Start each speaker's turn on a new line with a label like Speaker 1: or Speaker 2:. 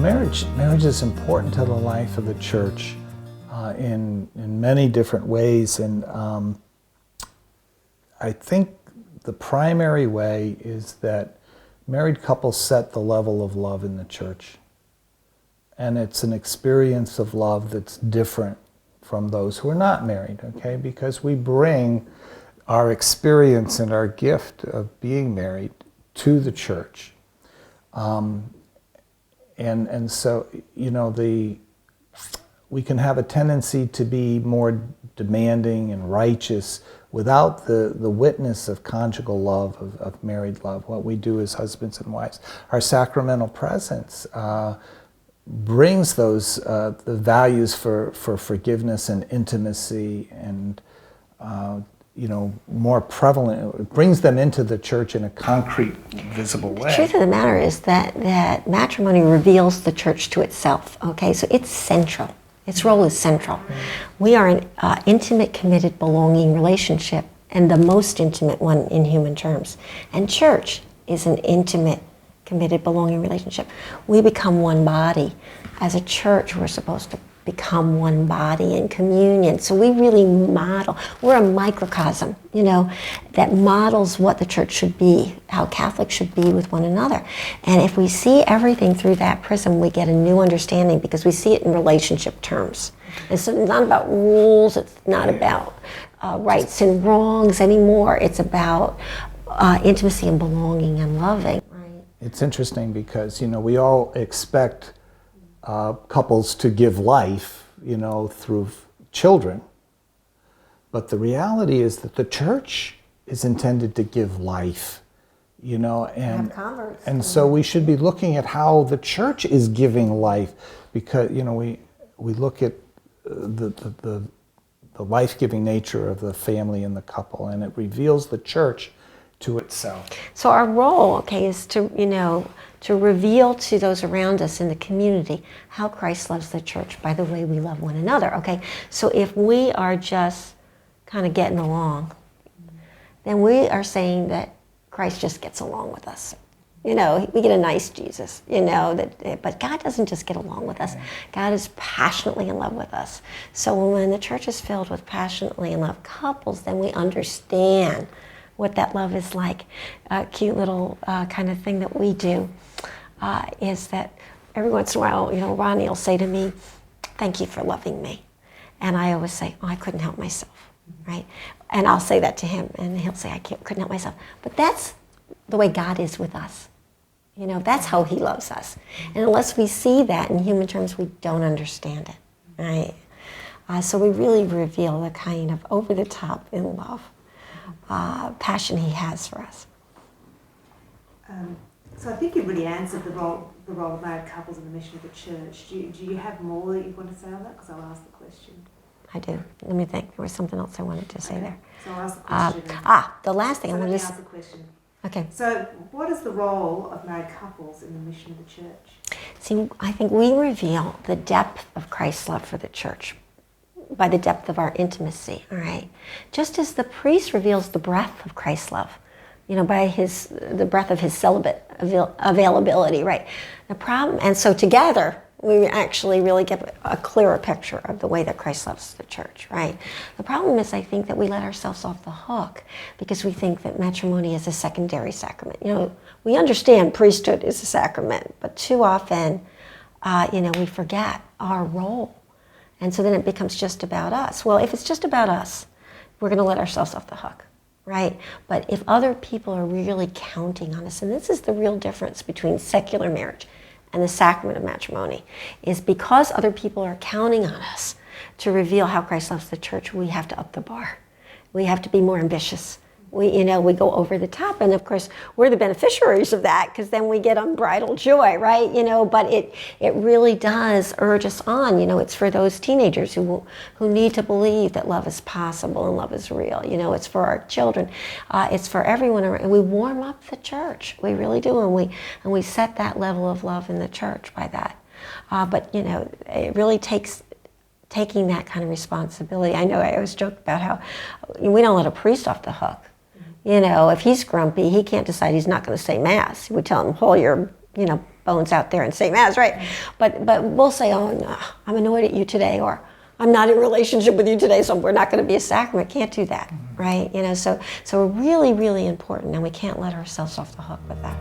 Speaker 1: marriage is important to the life of the church in many different ways, and I think the primary way is that married couples set the level of love in the church, and it's an experience of love that's different from those who are not married, okay? Because we bring our experience and our gift of being married to the church. And so, you know, we can have a tendency to be more demanding and righteous without the witness of conjugal love, of married love, what we do as husbands and wives. Our sacramental presence brings those the values for forgiveness and intimacy and you know, more prevalent. It brings them into the church in a concrete, visible way.
Speaker 2: The truth of the matter is that matrimony reveals the church to itself, okay? So it's central. Its role is central. We are an intimate, committed, belonging relationship, and the most intimate one in human terms. And church is an intimate, committed, belonging relationship. We become one body. As a church, we're supposed to become one body in communion. So we really model, we're a microcosm, you know, that models what the church should be, how Catholics should be with one another. And if we see everything through that prism, we get a new understanding because we see it in relationship terms. And so it's not about rules, it's not about rights and wrongs anymore. It's about intimacy and belonging and loving. Right.
Speaker 1: It's interesting because, you know, we all expect couples to give life, you know, through children. But the reality is that the church is intended to give life, you know, and so we should be looking at how the church is giving life, because, you know, we look at the life-giving nature of the family and the couple, and it reveals the church to itself.
Speaker 2: So our role, okay, is to, you know, to reveal to those around us in the community how Christ loves the church by the way we love one another, okay? So if we are just kind of getting along, then we are saying that Christ just gets along with us. You know, we get a nice Jesus, you know, but God doesn't just get along with us. God is passionately in love with us. So when the church is filled with passionately in love couples, then we understand what that love is like. A cute little kind of thing that we do is that every once in a while, you know, Ronnie will say to me, "Thank you for loving me." And I always say, "Oh, I couldn't help myself," right? And I'll say that to him, and he'll say, couldn't help myself." But that's the way God is with us. You know, that's how he loves us. And unless we see that in human terms, we don't understand it, right? So we really reveal the kind of over-the-top in love passion he has for us.
Speaker 3: So I think you really answered the role of married couples in the mission of the church. Do you have more that you want to say on that? Because I'll ask the question.
Speaker 2: I do. Let me think. There was something else I wanted to say there.
Speaker 3: So I'll ask the question.
Speaker 2: The last thing I wanted to say.
Speaker 3: Ask the question.
Speaker 2: Okay.
Speaker 3: So what is the role of married couples in the mission of the church?
Speaker 2: See, I think we reveal the depth of Christ's love for the church by the depth of our intimacy, all right? Just as the priest reveals the breadth of Christ's love, you know, by the breadth of his celibate availability, right? The problem, and so together, we actually really get a clearer picture of the way that Christ loves the church, right? The problem is, I think, that we let ourselves off the hook because we think that matrimony is a secondary sacrament. You know, we understand priesthood is a sacrament, but too often, you know, we forget our role. And so then it becomes just about us. Well, if it's just about us, we're going to let ourselves off the hook, right? But if other people are really counting on us, and this is the real difference between secular marriage and the sacrament of matrimony, is because other people are counting on us to reveal how Christ loves the church, we have to up the bar. We have to be more ambitious. We go over the top, and of course, we're the beneficiaries of that because then we get unbridled joy, right? You know, but it really does urge us on. You know, it's for those teenagers who need to believe that love is possible and love is real. You know, it's for our children. It's for everyone around. And we warm up the church. We really do, and we set that level of love in the church by that. But you know, it really takes taking that kind of responsibility. I know I always joke about how we don't let a priest off the hook. You know, if he's grumpy, he can't decide he's not going to say Mass. We tell him, hold your, bones out there and say mass, right? But we'll say, oh, no, I'm annoyed at you today, or I'm not in relationship with you today, so we're not going to be a sacrament. Can't do that, right? You know, so really, really important, and we can't let ourselves off the hook with that.